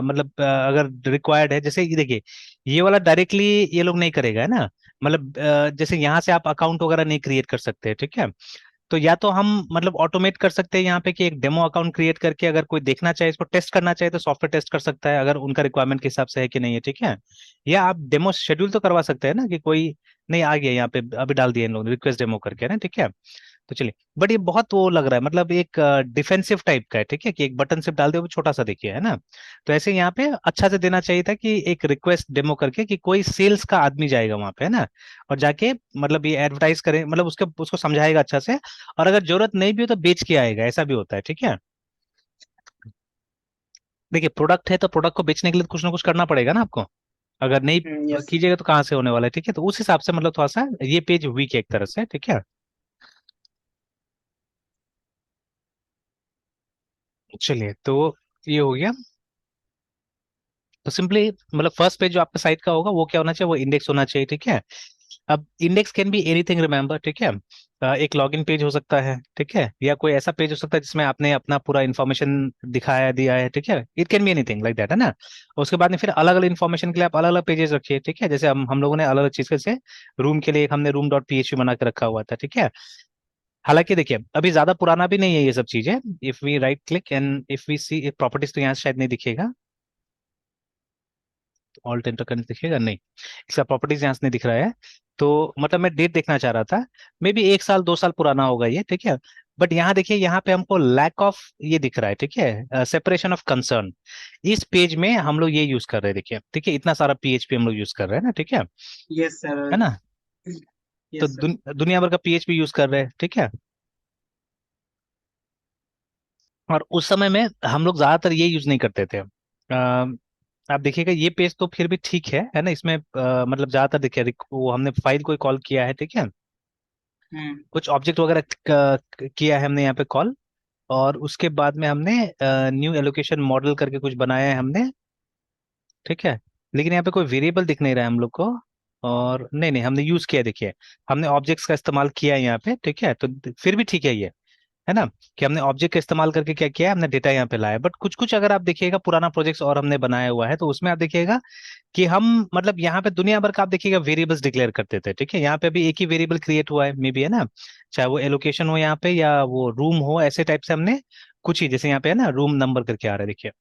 मतलब अगर रिक्वायर्ड है, जैसे ये देखिए ये वाला डायरेक्टली ये लोग नहीं करेगा, है ना। मतलब जैसे यहाँ से आप अकाउंट वगैरह नहीं क्रिएट कर सकते, ठीक है। तो या तो हम मतलब ऑटोमेट कर सकते हैं यहाँ पे कि एक डेमो अकाउंट क्रिएट करके अगर कोई देखना चाहे, इसको टेस्ट करना चाहे तो सॉफ्टवेयर टेस्ट कर सकता है अगर उनका रिक्वायरमेंट के हिसाब से है कि नहीं है, ठीक है। या आप डेमो शेड्यूल तो करवा सकते हैं ना, कि कोई नहीं आ गया यहाँ पे अभी डाल दिया इन लोगों ने रिक्वेस्ट डेमो करके ना, ठीक है। तो चलिए, बट ये बहुत वो लग रहा है, मतलब एक डिफेंसिव टाइप का है, ठीक है, कि एक बटन सिर्फ डाल दे वो छोटा सा देखिए, है ना। तो ऐसे यहाँ पे अच्छा से देना चाहिए था कि एक रिक्वेस्ट डेमो करके कि कोई सेल्स का आदमी जाएगा वहां पे, है ना, और जाके मतलब ये एडवर्टाइज करे, मतलब उसके उसको समझाएगा अच्छा से। और अगर जरूरत नहीं भी हो तो बेच के आएगा, ऐसा भी होता है, ठीक है। देखिए प्रोडक्ट है तो प्रोडक्ट को बेचने के लिए तो कुछ ना कुछ करना पड़ेगा ना आपको, अगर नहीं यस सर। कीजिएगा तो कहाँ से होने वाला है, ठीक है। तो उस हिसाब से मतलब थोड़ा सा ये पेज वीक है एक तरह से, ठीक है। चलिए, तो ये हो गया। तो सिंपली मतलब फर्स्ट पेज जो आपका साइट का होगा वो क्या होना चाहिए, वो इंडेक्स होना चाहिए, ठीक है। अब index can be anything, remember, ठीक है। एक लॉगिन पेज हो सकता है, ठीक है, या कोई ऐसा पेज हो सकता है जिसमें आपने अपना पूरा इन्फॉर्मेशन दिखाया दिया है, ठीक है। It can be anything like that, है ना। और उसके बाद में फिर अलग अलग इन्फॉर्मेशन के लिए आप अलग अलग पेजेस रखिए, ठीक है। जैसे हम लोगों ने अलग अलग चीज के, जैसे रूम के लिए एक हमने रूम डॉट पीएचपी बना के रखा हुआ था, ठीक है। हालांकि देखिए अभी ज्यादा पुराना भी नहीं है ये सब चीजें। If we right click and if we see properties, तो यहाँ से शायद नहीं दिखेगा, ऑल्ट एंटर करने से दिखेगा नहीं, इसका प्रॉपर्टीज यहाँ से नहीं दिख रहा है। तो मतलब मैं डेट देखना चाह रहा था, मे बी 1 साल 2 साल पुराना होगा ये, ठीक है। बट यहाँ देखिए यहाँ पे हमको लैक ऑफ ये दिख रहा है, ठीक है, सेपरेशन ऑफ कंसर्न। इस पेज में हम लोग ये यूज कर रहे हैं, देखिए, ठीक है, इतना सारा पीएचपी हम लोग यूज कर रहे हैं ना, ठीक है। Yes sir. है ना। तो यस सर। दुनिया भर का पीएचपी यूज कर रहे हैं, ठीक है। और उस समय में हम लोग ज्यादातर ये यूज नहीं करते थे। आप देखिएगा ये पेज तो फिर भी ठीक है ना, इसमें मतलब ज्यादातर देखिए वो हमने फाइल कोई कॉल किया है, ठीक है, हम्म। कुछ ऑब्जेक्ट वगैरह किया है हमने यहाँ पे कॉल। और उसके बाद में हमने न्यू एलोकेशन मॉडल करके कुछ बनाया है हमने, ठीक है। लेकिन यहाँ पे कोई वेरिएबल दिख नहीं रहा है हम लोग को। और नहीं नहीं हमने यूज किया, देखिए हमने ऑब्जेक्ट्स का इस्तेमाल किया है यहाँ पे, ठीक है। तो फिर भी ठीक है ये, है ना, कि हमने ऑब्जेक्ट का इस्तेमाल करके क्या किया है, हमने डेटा यहाँ पे लाया। बट कुछ कुछ अगर आप देखिएगा पुराना प्रोजेक्ट्स और हमने बनाया हुआ है तो उसमें आप देखिएगा कि हम मतलब यहाँ पे दुनिया भर का आप देखिएगा वेरिएबल्स डिक्लेयर करते थे, ठीक है। यहाँ पे भी एक ही वेरिएबल क्रिएट हुआ है मे बी, है ना, चाहे वो एलोकेशन हो यहाँ पे या वो रूम हो, ऐसे टाइप से हमने कुछ ही, जैसे यहाँ पे है ना रूम नंबर करके आ रहा है, देखिए।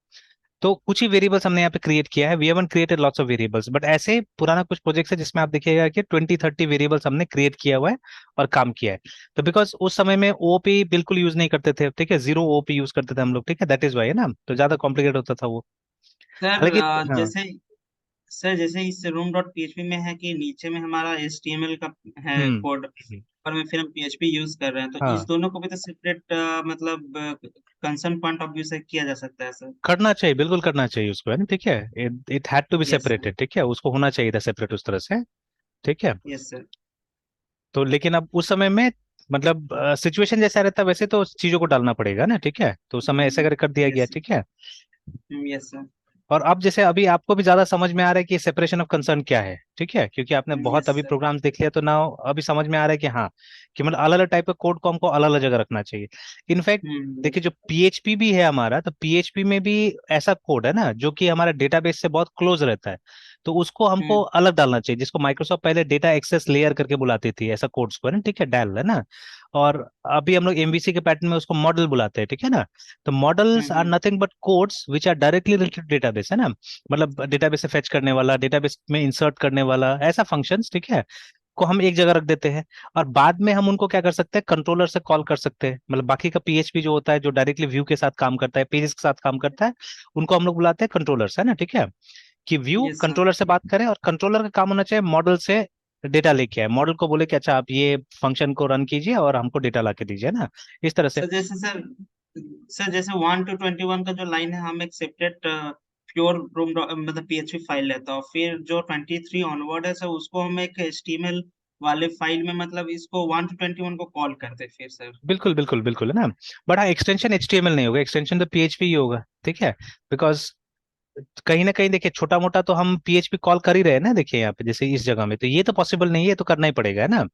तो कुछ ही वेरिएबल्स हमने यहाँ पे क्रिएट किया है, we haven't created lots of variables, but ऐसे पुराना कुछ प्रोजेक्ट्स है जिसमें आप देखिएगा कि 20-30 वेरिएबल्स हमने क्रिएट किया हुआ है और काम किया है। तो बिकॉज उस समय में ओपी बिल्कुल यूज नहीं करते थे, ठीक है, जीरो ओपी यूज करते थे हम लोग, ठीक है, दैट इज वाई, है ना, तो ज्यादा कॉम्प्लिकेट होता था वो। सर हालांकि हाँ। जैसे सर जैसे इस रूम डॉट पीएचपी में है कि नीचे में हमारा एचटीएमएल का है हम्म कोड। और में फिर हम PHP यूज कर रहे हैं, तो इस हाँ, दोनों को भी तो सेपरेट मतलब कंसर्न पॉइंट ऑफ व्यू से किया जा सकता है सर। करना चाहिए, बिल्कुल करना चाहिए उसको, है ना, ठीक है। It had to be yes sir. Separated, ठीक है, उसको होना चाहिए था सेपरेट उस तरह से, ठीक है। Yes sir. तो लेकिन अब उस समय में मतलब सिचुएशन जैसा रहता वैसे तो चीजों को डालना पड़ेगा ना, ठीक है, तो उस समय ऐसे कर दिया गया, यस। ठीक है। Yes sir. और अब जैसे अभी आपको भी ज्यादा समझ में आ रहा है कि सेपरेशन ऑफ कंसर्न क्या है, ठीक है, क्योंकि आपने बहुत यस अभी सर। प्रोग्राम्स देख लिया, तो ना अभी समझ में आ रहा है कि हाँ, कि मतलब अलग अलग टाइप के कोड को हमको अलग अलग जगह रखना चाहिए। इनफैक्ट देखिए, जो पीएचपी भी है हमारा, तो पीएचपी में भी ऐसा कोड है ना जो कि हमारा डेटाबेस से बहुत क्लोज रहता है, तो उसको हमको हम्म। अलग डालना चाहिए, जिसको माइक्रोसॉफ्ट पहले डेटा एक्सेस लेयर करके बुलाती थी, ऐसा कोड्स को, है ना, ठीक है, डेल, है ना। और अभी हम लोग एमवीसी के पैटर्न में उसको मॉडल बुलाते हैं, ठीक है ना। तो models are hmm. Nothing but codes which are directly related database, है ना, मतलब डेटाबेस से फेच करने वाला, डेटाबेस में इंसर्ट करने वाला ऐसा फंक्शंस, ठीक है, को हम एक जगह रख देते हैं। और बाद में हम उनको क्या कर सकते हैं, कंट्रोलर से कॉल कर सकते हैं, मतलब बाकी का पीएचपी जो होता है, जो डायरेक्टली व्यू के साथ काम करता है, पेजेस के साथ काम करता है, उनको हम लोग बुलाते हैं कंट्रोलर्स, है ना, ठीक है। कि व्यू यस सर। कंट्रोलर से बात करे, और कंट्रोलर का काम होना चाहिए मॉडल से डेटा लेके आए, मॉडल को बोले कि अच्छा आप ये फंक्शन को रन कीजिए और हमको डेटा ला के दीजिए ना, इस तरह से। सर जैसे सर जैसे 1 to 21 का जो लाइन है, हम एक सेपरेट प्योर रूम मतलब PHP फाइल लेता हूँ, फिर जो 23 ऑनवर्ड है सर उसको हम एक HTML वाले फाइल में मतलब इसको 1 to 21 को कॉल करते हैं फिर सर। बिल्कुल बिल्कुल बिल्कुल, है ना। बट हाँ, एक्सटेंशन एचटीएमएल नहीं होगा, एक्सटेंशन तो पीएचपी ही होगा, ठीक है। बिकॉज कहीं ना कहीं देखिए, छोटा मोटा तो हम पीएचपी कॉल कर ही रहे हैं ना, देखिए यहाँ पे जैसे इस जगह में, तो ये तो पॉसिबल नहीं है, ये तो करना ही पड़ेगा, है ना,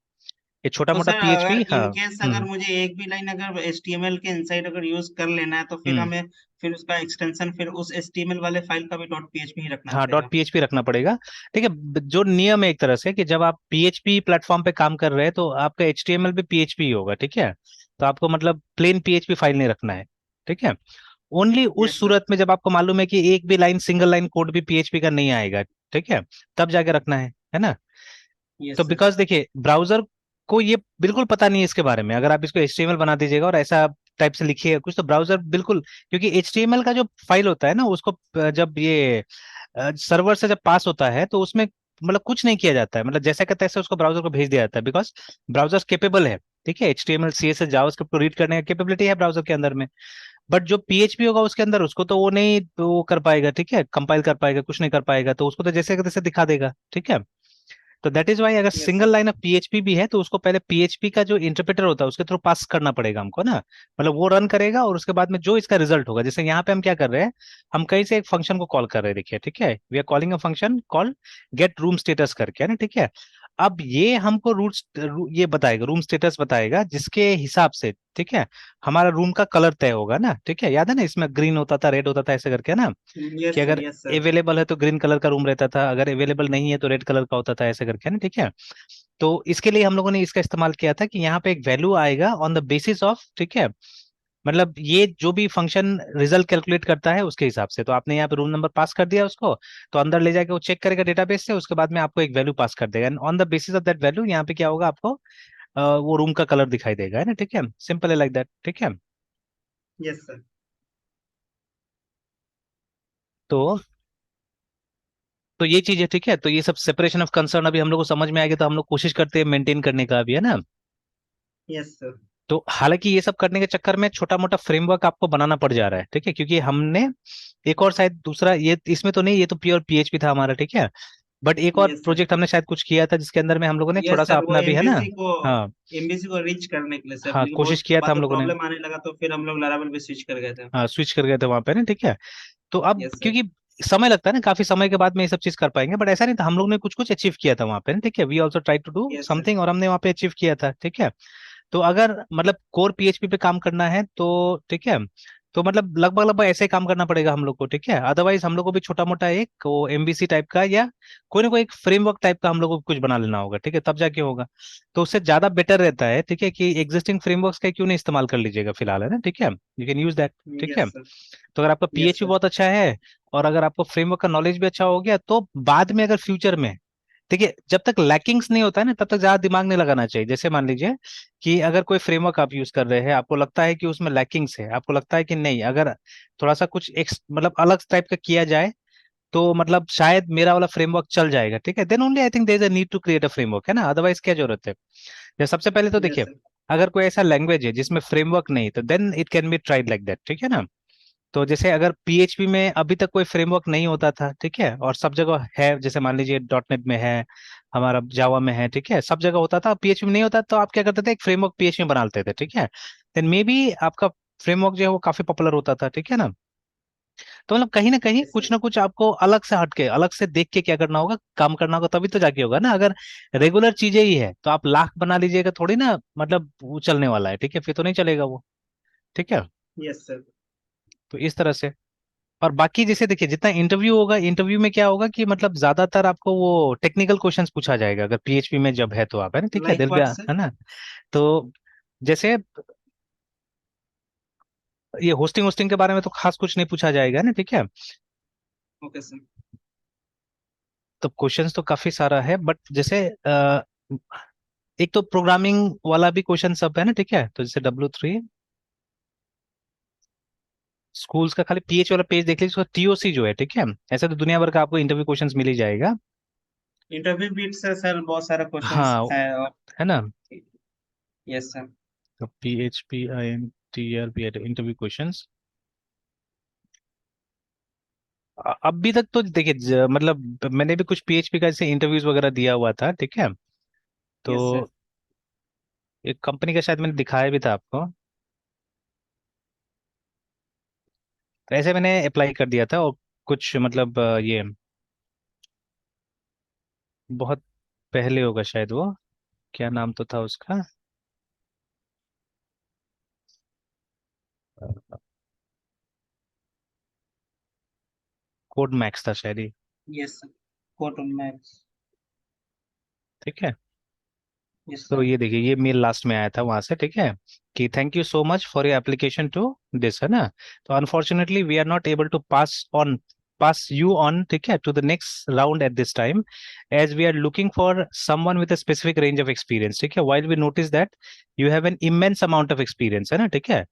ये छोटा तो मोटा सर पीएचपी, अगर हाँ। इन केस अगर हम्म। मुझे एक भी लाइन अगर HTML के इनसाइड अगर यूज कर लेना है, तो फिर हम्म। हमें फिर उसका एक्सटेंशन फिर उस HTML वाले फाइल का भी .php ही रखना हाँ, डॉट पड़ेगा। पीएचपी रखना पड़ेगा, ठीक है। जो नियम है एक तरह से, कि जब आप पीएचपी प्लेटफॉर्म पे काम कर रहे हैं तो आपका एचटीएमएल भी पीएचपी ही होगा, ठीक है। तो आपको मतलब प्लेन पीएचपी फाइल नहीं रखना है, ठीक है। ओनली उस यस सर। सूरत में जब आपको मालूम है कि एक भी लाइन, सिंगल लाइन कोड भी पीएचपी का नहीं आएगा, ठीक है, तब जाके रखना है ना। तो यस सर। बिकॉज देखिए, ब्राउजर को ये बिल्कुल पता नहीं है इसके बारे में, अगर आप इसको एचटीएमएल बना दीजिएगा और ऐसा टाइप से लिखिएगा कुछ, तो ब्राउजर बिल्कुल, क्योंकि एचटीएमएल का जो फाइल होता है ना, उसको जब ये सर्वर से जब पास होता है तो उसमें मतलब कुछ नहीं किया जाता है, मतलब जैसे का तैसे उसको ब्राउजर को भेज दिया जाता है, बिकॉज ब्राउजर केपेबल है, ठीक है, एचटीएमएल सीएसएस जावास्क्रिप्ट को रीड करने का कैपेबिलिटी है ब्राउजर के अंदर में। बट जो पीएचपी होगा उसके अंदर, उसको तो वो नहीं वो कर पाएगा, ठीक है, कंपाइल कर पाएगा, कुछ नहीं कर पाएगा, तो उसको तो जैसे का तैसे दिखा देगा, ठीक है। तो दैट इज वाई, अगर yes single sir. Line of PHP भी है तो उसको पहले पीएचपी का जो इंटरप्रेटर होता है उसके थ्रू पास करना पड़ेगा हमको ना, मतलब वो रन करेगा, और उसके बाद में जो इसका रिजल्ट होगा, जैसे यहाँ पे हम क्या कर रहे हैं, हम कहीं से एक फंक्शन को कॉल कर रहे हैं, देखिए, ठीक है, we are calling a function call get room status करके, है ना, ठीक है। अब ये हमको ये बताएगा, रूम स्टेटस बताएगा, जिसके हिसाब से, ठीक है, हमारा रूम का कलर तय होगा ना, ठीक है, याद है ना, इसमें ग्रीन होता था, रेड होता था, ऐसे करके ना, कि यस सर। अगर यस सर। अवेलेबल है तो ग्रीन कलर का रूम रहता था, अगर अवेलेबल नहीं है तो रेड कलर का होता था, ऐसे करके ना, ठीक है। तो इसके लिए हम लोगों ने इसका इस्तेमाल किया था कि यहाँ पे एक वैल्यू आएगा ऑन द बेसिस ऑफ, ठीक है, मतलब ये जो भी फंक्शन रिजल्ट कैलकुलेट करता है उसके हिसाब से, तो आपने यहाँ पे रूम नंबर पास कर दिया उसको, तो अंदर ले जाके वो चेक करेगा डेटाबेस से, उसके बाद में आपको एक वैल्यू पास कर देगा, and on the basis of that value यहाँ पे क्या होगा, आपको वो रूम का कलर दिखाई देगा, है ना, ठीक है, सिंपल है लाइक दैट, ठीक है। Yes sir. तो ये चीज है, ठीक है, तो ये सब सेपरेशन ऑफ कंसर्न अभी हम लोग को समझ में आएगा, तो हम लोग कोशिश करते हैं मेंटेन करने का भी, है ना। Yes sir. तो हालांकि ये सब करने के चक्कर में छोटा मोटा फ्रेमवर्क आपको बनाना पड़ जा रहा है, ठीक है, क्योंकि हमने एक और शायद दूसरा, ये इसमें तो नहीं, ये तो प्योर पीएचपी था हमारा, ठीक है। बट एक और यस सर। प्रोजेक्ट हमने शायद कुछ किया था जिसके अंदर में हम लोगों ने थोड़ा यस सा सर, वो अपना भी, है ना। हाँ। एमबीसी को रीच करने के लिए सर, हाँ, लेकिन कोशिश बहुत किया था बाद हम में लोगों ने। प्रॉब्लम आने लगा, तो फिर हम लोग लारावेल पे स्विच कर गए थे। हाँ, स्विच कर गए थे वहां पे ना, ठीक है। तो अब यस सर। क्योंकि समय लगता है ना, काफी समय के बाद में ये सब चीज कर पाएंगे, बट ऐसा नहीं था, हम लोग ने कुछ कुछ अचीव किया था वहां पे ना, ठीक है, we also try to do yes sir. Something, और हमने वहां पे अचीव किया था, ठीक है। तो अगर मतलब कोर पीएचपी पे काम करना है तो, ठीक है, तो मतलब लगभग लगभग ऐसे ही काम करना पड़ेगा हम लोग को, ठीक है, अदरवाइज हम लोग को भी छोटा मोटा एक वो एमबीसी टाइप का या कोई ना कोई एक फ्रेमवर्क टाइप का हम लोग को कुछ बना लेना होगा, ठीक है, तब जाके होगा। तो उससे ज्यादा बेटर रहता है, ठीक है, कि एग्जिस्टिंग फ्रेमवर्क्स का क्यों नहीं इस्तेमाल कर लीजिएगा फिलहाल, है ना, ठीक है, यू कैन यूज दैट, ठीक है। Yes sir. तो अगर आपका यस पीएचपी सर। बहुत अच्छा है, और अगर आपको फ्रेमवर्क का नॉलेज भी अच्छा हो गया, तो बाद में अगर फ्यूचर में, देखिए, जब तक लैकिंग्स नहीं होता है ना, तब तक ज्यादा दिमाग नहीं लगाना चाहिए। जैसे मान लीजिए कि अगर कोई फ्रेमवर्क आप यूज कर रहे हैं, आपको लगता है कि उसमें लैकिंग्स है, आपको लगता है कि नहीं, अगर थोड़ा सा कुछ एक मतलब अलग टाइप का किया जाए, तो मतलब शायद मेरा वाला फ्रेमवर्क चल जाएगा, ठीक है, then only I think there is a need to create a framework, है ना, अदरवाइज क्या जरूरत है। या सबसे पहले तो यस देखिए, सर। अगर कोई ऐसा लैंग्वेज है जिसमें फ्रेमवर्क नहीं, तो then it can be tried like that, ठीक है ना। तो जैसे अगर पीएचपी में अभी तक कोई फ्रेमवर्क नहीं होता था, ठीक है, और सब जगह है, जैसे मान लीजिए डॉट नेट में है, हमारा जावा में है, ठीक है, सब जगह होता था, पीएचपी में नहीं होता, तो आप क्या करते थे, एक फ्रेमवर्क पीएचपी में बना लेते थे, ठीक है, देन मे बी आपका फ्रेमवर्क जो है वो काफी पॉपुलर होता था, ठीक है ना। तो मतलब कहीं ना कहीं यस कुछ सर। ना कुछ आपको अलग से हटके, अलग से देख के क्या करना होगा, काम करना होगा, तभी तो जाके होगा ना। अगर रेगुलर चीजें ही है तो आप लाख बना लीजिएगा थोड़ी ना, मतलब वो चलने वाला है, ठीक है, फिर तो नहीं चलेगा वो, ठीक है। Yes sir. तो इस तरह से। और बाकी जैसे देखिए, जितना इंटरव्यू होगा, इंटरव्यू में क्या होगा कि मतलब ज्यादातर आपको वो टेक्निकल क्वेश्चंस पूछा जाएगा, अगर पीएचपी में जब है तो आप, है ना, ठीक है, लाइक दिल व्हाट गया, सर? है ना। तो जैसे ये होस्टिंग होस्टिंग के बारे में तो खास कुछ नहीं पूछा जाएगा ना, ठीक है। Okay sir. तो क्वेश्चंस तो काफी सारा है, बट जैसे एक तो प्रोग्रामिंग वाला भी क्वेश्चन सब है ना, ठीक है, तो जैसे W3 स्कूल्स का खाली पीएच वाला पेज देख लीजिए, उसका टीओसी जो है, ठीक है, ऐसा तो दुनिया भर का आपको इंटरव्यू क्वेश्चंस मिल ही जाएगा। इंटरव्यू बीट से सर बहुत सारा क्वेश्चंस हाँ, है और है ना। Yes sir. तो PHP INTRB इंटरव्यू क्वेश्चंस अभी तक तो देखिए, मतलब मैंने भी कुछ पीएचपी का जैसे इंटरव्यूज वगैरह दिया हुआ था, ठीक है। तो यस सर। एक कंपनी का शायद मैंने दिखाया भी था आपको, तो ऐसे मैंने अप्लाई कर दिया था, और कुछ मतलब ये बहुत पहले होगा शायद वो, क्या नाम तो था उसका, कोड मैक्स था शायद ही, यस सर। Cotton max. ठीक है। यस तो सर। ये देखिए, ये मेल लास्ट में आया था वहां से, ठीक है, कि thank you so much for your application to this, है ना। तो unfortunately we are not able to pass you on, ठीक है, to the next round at this time, as we are looking for someone with a specific range of experience, ठीक है, while we notice that you have an immense amount of experience, है ना, ठीक है।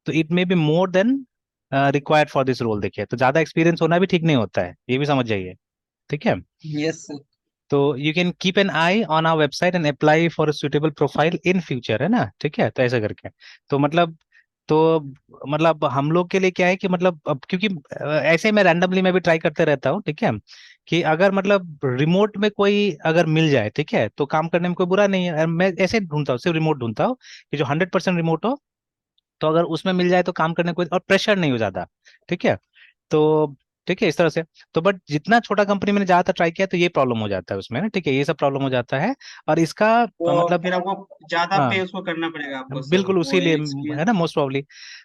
तो it may be more than required for this role, देखिए, तो ज्यादा एक्सपीरियंस होना भी ठीक नहीं होता है, ये भी समझ जाइए, ठीक है। Yes sir. तो you can keep an eye on our website and apply for a suitable profile in future, है ना, ठीक है, तो ऐसा करके। तो मतलब तो मतलब हम लोग के लिए क्या है कि मतलब अब क्योंकि ऐसे मैं रैंडमली मैं भी ट्राई करते रहता हूँ, ठीक है, कि अगर मतलब रिमोट में कोई अगर मिल जाए, ठीक है, तो काम करने में कोई बुरा नहीं है, और मैं ऐसे ढूंढता हूँ, सिर्फ रिमोट ढूंढता हूँ, कि जो 100% रिमोट हो, तो अगर उसमें मिल जाए तो काम करने को, और प्रेशर नहीं हो ज्यादा, ठीक है। तो ठीक है, इस तरह से। तो बट जितना छोटा कंपनी मैंने ज्यादातर ट्राई किया, तो ये प्रॉब्लम हो जाता है उसमें ना, ठीक है, ये सब प्रॉब्लम हो जाता है। और इसका वो मतलब, फिर आपको ज्यादा हाँ, पे उसको करना पड़ेगा आपको सर, बिल्कुल वो उसी लिए है एक्सपीरियंस। ना, मोस्ट प्रॉब्ली।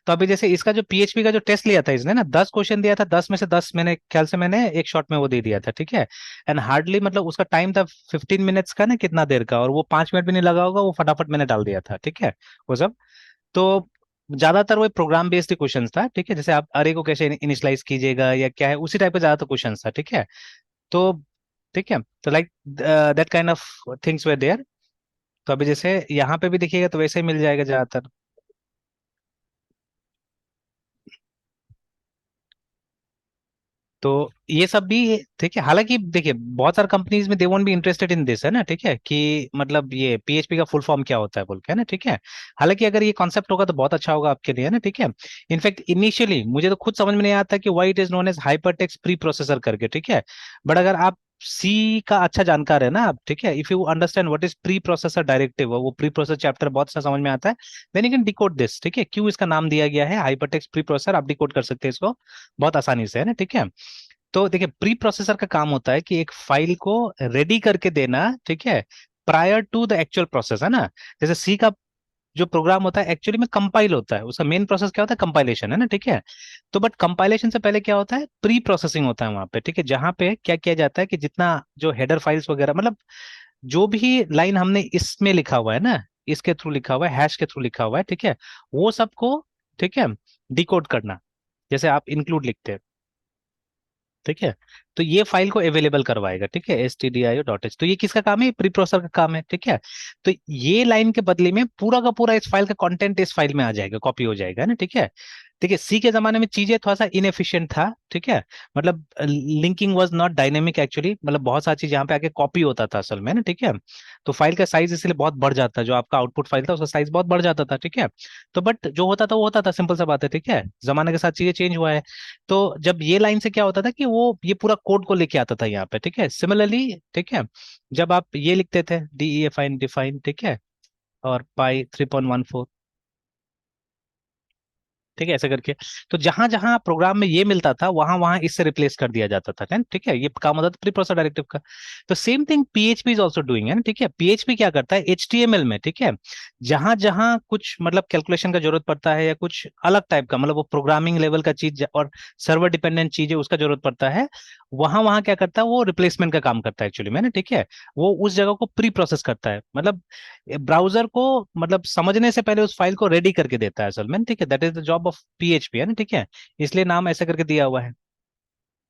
तो अभी जैसे इसका जो पीएचपी का जो टेस्ट लिया था इसने ना, 10 क्वेश्चन दिया था, 10 में से 10 मैंने ख्याल से मैंने एक शॉट में वो दे दिया था, ठीक है। एंड हार्डली मतलब उसका टाइम था 15 मिनट्स का ना, कितना देर का, और वो 5 मिनट भी नहीं लगा होगा, वो फटाफट मैंने डाल दिया था, ठीक है, वो सब। तो ज्यादातर वो प्रोग्राम बेस्ड क्वेश्चंस था, ठीक है, जैसे आप अरे को कैसे इनिशियलाइज कीजिएगा या क्या है, उसी टाइप का ज्यादातर क्वेश्चंस था, ठीक है। तो ठीक है, तो like that kind of things were there. तो अभी जैसे यहाँ पे भी देखिएगा तो वैसे ही मिल जाएगा ज्यादातर। तो ये सब भी ठीक है, हालांकि देखिए बहुत सारे कंपनीज में they won't be interested in this, है ना, ठीक है, कि मतलब ये पीएचपी का फुल फॉर्म क्या होता है बोल के, है ना, ठीक है। हालांकि अगर ये कॉन्सेप्ट होगा तो बहुत अच्छा होगा आपके लिए, है ना, ठीक है। इनफैक्ट इनिशियली मुझे तो खुद समझ में नहीं आता कि why it is known as hypertext pre processor करके, ठीक है। बट अगर आप सी का अच्छा जानकार है ना आप, ठीक है, if you understand what is pre processor directive, वो प्री प्रोसेसर चैप्टर बहुत सा समझ में आता है, then you can decode this, ठीक है, क्यों इसका नाम दिया गया है हाइपरटेक्स्ट प्री प्रोसेसर, आप डिकोड कर सकते हैं इसको बहुत आसानी से, है ना, ठीक है। तो देखिए, प्री प्रोसेसर का काम होता है कि एक फाइल को रेडी करके देना, ठीक है, prior to the actual process, है ना। जैसे सी का जो प्रोग्राम होता है एक्चुअली में कंपाइल होता है, उसका मेन प्रोसेस क्या होता है, कंपाइलेशन, है ना, ठीक है। तो बट कंपाइलेशन से पहले क्या होता है, प्री प्रोसेसिंग होता है वहां पे, ठीक है, जहां पे क्या किया जाता है कि जितना जो हेडर फाइल्स वगैरह, मतलब जो भी लाइन हमने इसमें लिखा हुआ है ना, इसके थ्रू लिखा हुआ है, हैश के थ्रू लिखा हुआ है, ठीक है, वो सबको, ठीक है, डिकोड करना, जैसे आप इंक्लूड लिखते हैं, ठीक है। तो ये फाइल को अवेलेबल करवाएगा, ठीक है, stdio.h, तो ये किसका काम है, प्री प्रोसेसर का काम है, ठीक है। तो ये लाइन के बदले में पूरा का पूरा इस फाइल का कंटेंट इस फाइल में आ जाएगा, कॉपी हो जाएगा ना, ठीक है। देखिए सी के जमाने में चीजें थोड़ा सा इनएफिशिएंट था, ठीक है, मतलब linking was not dynamic actually, मतलब बहुत सारी चीज यहाँ पे आके कॉपी होता था असल में ना, ठीक है, तो फाइल का साइज इसलिए बहुत बढ़ जाता है, जो आपका आउटपुट फाइल था उसका साइज बहुत बढ़ जाता था, ठीक है। तो बट जो होता था वो होता था, सिंपल सा बात है, ठीक है, जमाने के साथ चीजें चेंज हुआ है। तो जब ये लाइन से क्या होता था कि वो ये पूरा कोड को लेके आता था यहाँ पे, ठीक है, सिमिलरली, ठीक है, जब आप ये लिखते थे D E F I define, ठीक है, और पाई 3.14, ठीक है, ऐसे करके, तो जहां जहां प्रोग्राम में ये मिलता था वहां वहां इससे रिप्लेस कर दिया जाता था ना, ठीक है, ये काम होता था प्री प्रोसेसर डायरेक्टिव का। तो same thing PHP is also doing है ना, ठीक है, पीएचपी क्या करता है एचटीएमएल में, ठीक है, जहां जहां कुछ मतलब कैलकुलेशन का जरूरत पड़ता है या कुछ अलग टाइप का, मतलब वो प्रोग्रामिंग लेवल का चीज और सर्वर डिपेंडेंट चीज है उसका जरूरत पड़ता है, वहां वहां क्या करता है वो रिप्लेसमेंट का काम करता है एक्चुअली में ना, ठीक है, वो उस जगह को प्री प्रोसेस करता है, मतलब ब्राउजर को मतलब समझने से पहले उस फाइल को रेडी करके देता है असल में, ठीक है, that is the job of PHP है ना, ठीक है, इसलिए नाम ऐसा करके दिया हुआ है।